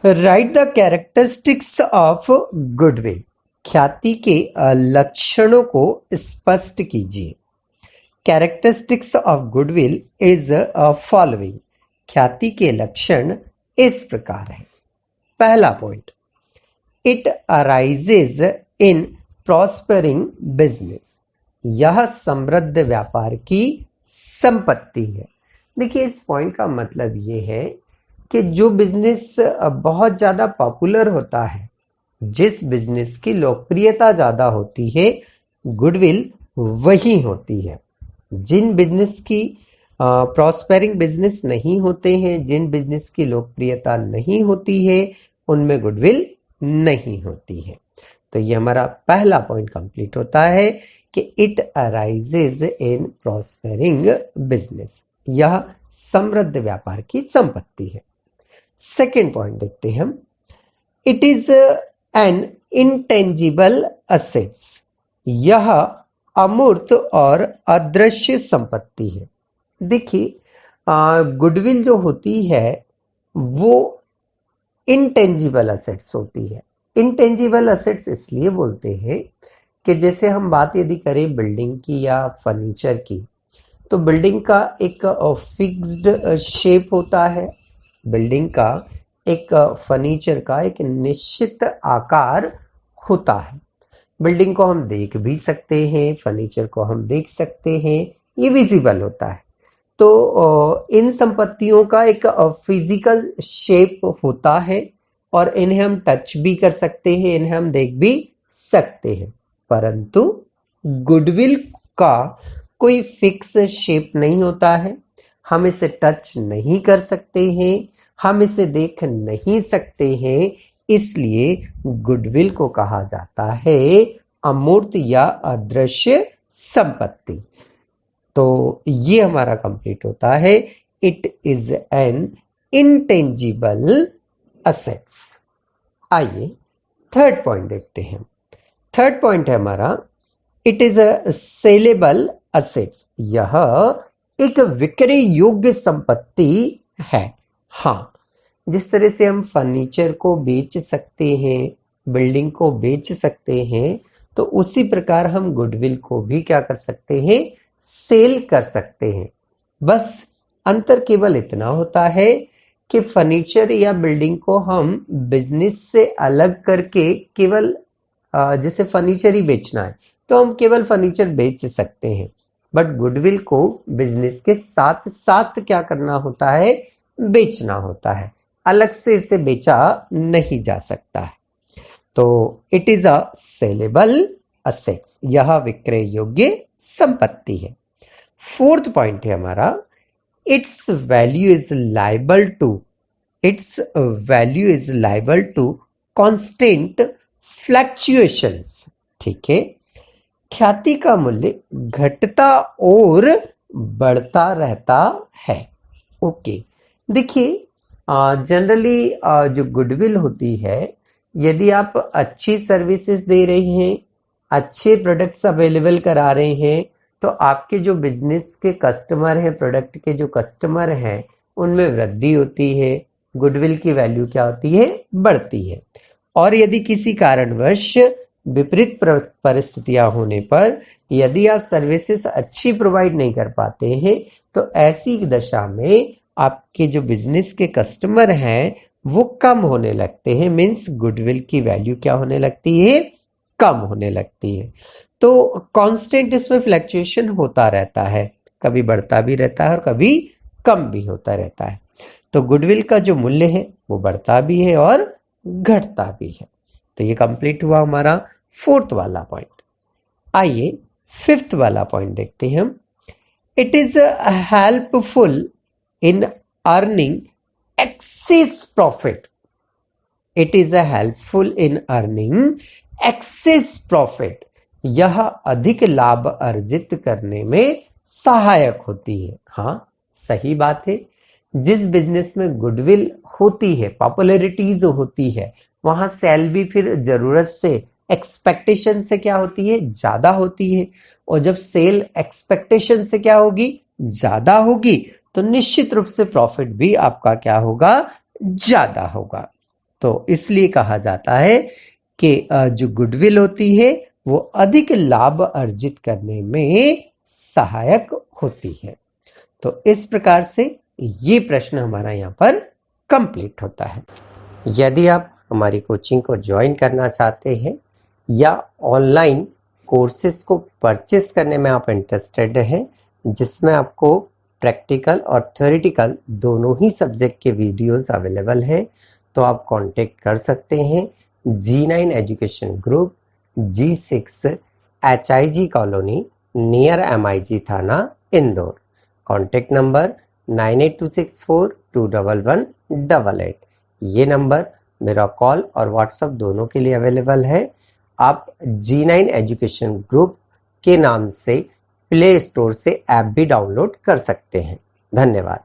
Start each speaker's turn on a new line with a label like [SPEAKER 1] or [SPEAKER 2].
[SPEAKER 1] Right the characteristics of goodwill. ख्याति के लक्षणों को स्पष्ट कीजिए। Characteristics of goodwill is following. ख्याति के लक्षण इस प्रकार है। पहला point, it arises in prospering business. यह समृद्ध व्यापार की संपत्ति है। देखिए, इस पॉइंट का मतलब ये है कि जो बिजनेस बहुत ज़्यादा पॉपुलर होता है, जिस बिजनेस की लोकप्रियता ज़्यादा होती है, गुडविल वही होती है। जिन बिजनेस की प्रॉस्पेरिंग बिजनेस नहीं होते हैं, जिन बिजनेस की लोकप्रियता नहीं होती है, उनमें गुडविल नहीं होती है। तो ये हमारा पहला पॉइंट कंप्लीट होता है कि इट अराइजेज इन प्रॉस्पेरिंग बिजनेस। यह समृद्ध व्यापार की संपत्ति है। सेकेंड पॉइंट देखते हैं हम। It is an intangible assets. यह अमूर्त और अदृश्य संपत्ति है। देखिए, गुडविल जो होती है वो इंटेंजिबल असेट्स होती है। इंटेंजिबल असेट्स इसलिए बोलते हैं कि जैसे हम बात यदि करें बिल्डिंग की या फर्नीचर की, तो बिल्डिंग का एक फिक्स्ड शेप होता है। बिल्डिंग का एक फर्नीचर का एक निश्चित आकार होता है। बिल्डिंग को हम देख भी सकते हैं, फर्नीचर को हम देख सकते हैं, ये विजिबल होता है। तो इन संपत्तियों का एक फिजिकल शेप होता है और इन्हें हम टच भी कर सकते हैं, इन्हें हम देख भी सकते हैं। परंतु गुडविल का कोई फिक्स शेप नहीं होता है। हम इसे टच नहीं कर सकते हैं, हम इसे देख नहीं सकते हैं, इसलिए गुडविल को कहा जाता है अमूर्त या अदृश्य संपत्ति। तो ये हमारा कंप्लीट होता है, it is an intangible assets. आइए थर्ड पॉइंट देखते हैं। थर्ड पॉइंट है हमारा, it is a saleable assets. यह एक विक्रय योग्य संपत्ति है। हाँ, जिस तरह से हम फर्नीचर को बेच सकते हैं, बिल्डिंग को बेच सकते हैं, तो उसी प्रकार हम गुडविल को भी क्या कर सकते हैं, सेल कर सकते हैं। बस अंतर केवल इतना होता है कि फर्नीचर या बिल्डिंग को हम बिजनेस से अलग करके केवल जैसे फर्नीचर ही बेचना है तो हम केवल फर्नीचर बेच सकते हैं, बट गुडविल को बिजनेस के साथ साथ क्या करना होता है, बेचना होता है। अलग से इसे बेचा नहीं जा सकता है। तो it is a saleable assets. यह विक्रय योग्य संपत्ति है। फोर्थ पॉइंट है हमारा, its value is liable to. Its value is liable to constant fluctuations. ठीक है, ख्याति का मूल्य घटता और बढ़ता रहता है। ओके, देखिए, जनरली जो गुडविल होती है, यदि आप अच्छी सर्विसेज दे रहे हैं, अच्छे प्रोडक्ट्स अवेलेबल करा रहे हैं, तो आपके जो बिजनेस के कस्टमर हैं, प्रोडक्ट के जो कस्टमर हैं, उनमें वृद्धि होती है, गुडविल की वैल्यू क्या होती है, बढ़ती है। और यदि किसी कारणवश विपरीत परिस्थितियां होने पर यदि आप सर्विसेज अच्छी प्रोवाइड नहीं कर पाते हैं, तो ऐसी दशा में आपके जो बिजनेस के कस्टमर हैं वो कम होने लगते हैं। मीन्स गुडविल की वैल्यू क्या होने लगती है, कम होने लगती है। तो कांस्टेंट इसमें फ्लक्चुएशन होता रहता है, कभी बढ़ता भी रहता है और कभी कम भी होता रहता है। तो गुडविल का जो मूल्य है वो बढ़ता भी है और घटता भी है। तो ये कंप्लीट हुआ हमारा फोर्थ वाला पॉइंट। आइए फिफ्थ वाला पॉइंट देखते हैं हम। It is helpful in earning access profit. It is helpful in earning access profit. यह अधिक लाभ अर्जित करने में सहायक होती है। हाँ, सही बात है। जिस बिजनेस में गुडविल होती है, पॉपुलैरिटीज होती है, वहां सेल भी फिर जरूरत से, एक्सपेक्टेशन से क्या होती है, ज्यादा होती है। और जब सेल एक्सपेक्टेशन से क्या होगी, ज्यादा होगी, तो निश्चित रूप से प्रॉफिट भी आपका क्या होगा, ज्यादा होगा। तो इसलिए कहा जाता है कि जो गुडविल होती है वो अधिक लाभ अर्जित करने में सहायक होती है। तो इस प्रकार से ये प्रश्न हमारा यहाँ पर कंप्लीट होता है। यदि आप हमारी कोचिंग को ज्वाइन करना चाहते हैं या ऑनलाइन कोर्सेज को परचेस करने में आप इंटरेस्टेड हैं, जिसमें आपको प्रैक्टिकल और थ्योरेटिकल दोनों ही सब्जेक्ट के वीडियोस अवेलेबल हैं, तो आप कांटेक्ट कर सकते हैं G9 education group, G6 HIG colony, near MIG थाना, इंदौर। Contact number 9826421188। ये नंबर मेरा कॉल और व्हाट्सएप दोनों के लिए अवेलेबल है। आप G9 एजुकेशन ग्रुप के नाम से प्ले स्टोर से ऐप भी डाउनलोड कर सकते हैं। धन्यवाद।